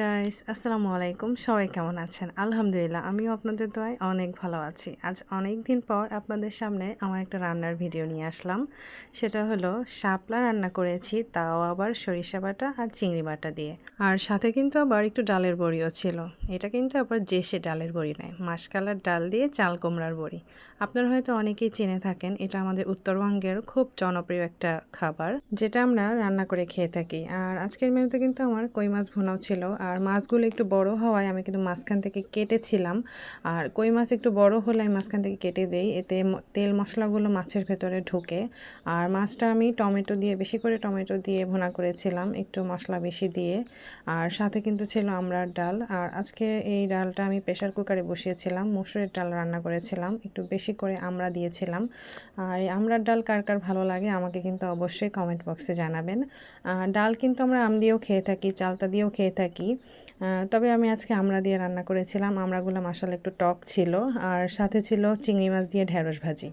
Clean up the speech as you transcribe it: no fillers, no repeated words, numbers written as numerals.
Guys, আসসালামু আলাইকুম। সবাই কেমন আছেন? আলহামদুলিল্লাহ, আমিও আপনাদের দোয়ায় অনেক ভালো আছি। আজ অনেক দিন পর আপনাদের সামনে আমার একটা রান্নার ভিডিও নিয়ে আসলাম। সেটা হলো শাপলা রান্না করেছি, তাও আবার সরিষা বাটা আর চিংড়ি বাটা দিয়ে। আর সাথে কিন্তু আবার একটু ডালের বড়িও ছিল। এটা কিন্তু আবার সে ডালের বড়ি নয়, মাসকালার ডাল দিয়ে চাল কুমড়ার বড়ি। আপনারা হয়তো অনেকেই চিনে থাকেন, এটা আমাদের উত্তরবঙ্গের খুব জনপ্রিয় একটা খাবার, যেটা আমরা রান্না করে খেয়ে থাকি। আর আজকের মেনুতে কিন্তু আমার কই মাছ ভুনাও ছিল। আর মাছগুলো একটু বড় হওয়ায় আমি কিন্তু মাঝখান থেকে কেটেছিলাম। আর কই মাছ একটু বড় হলে আমি মাঝখান থেকে কেটে দেই, এতে তেল মশলাগুলো মাছের ভেতরে ঢোকে। আর মাছটা আমি টমেটো দিয়ে, বেশি করে টমেটো দিয়ে ভুনা করেছিলাম, একটু মশলা বেশি দিয়ে। আর সাথে কিন্তু ছিল আমড়ার ডাল। আর আজকে এই ডালটা আমি প্রেশার কুকারে বসিয়েছিলাম, মসুরের ডাল রান্না করেছিলাম, একটু বেশি করে আমড়া দিয়েছিলাম। আর এই আমড়ার ডাল কার কার ভালো লাগে আমাকে কিন্তু অবশ্যই কমেন্ট বক্সে জানাবেন। ডাল কিন্তু আমরা আম দিয়েও খেয়ে থাকি, চালতা দিয়েও খেয়ে থাকি। তবে আমি আজকে আমড়া দিয়ে রান্না করেছিলাম। আমড়াগুলো মাশাআল্লাহ একটু টক ছিল। আর সাথে ছিল চিংড়ি মাছ দিয়ে ঢেঁড়স ভাজি।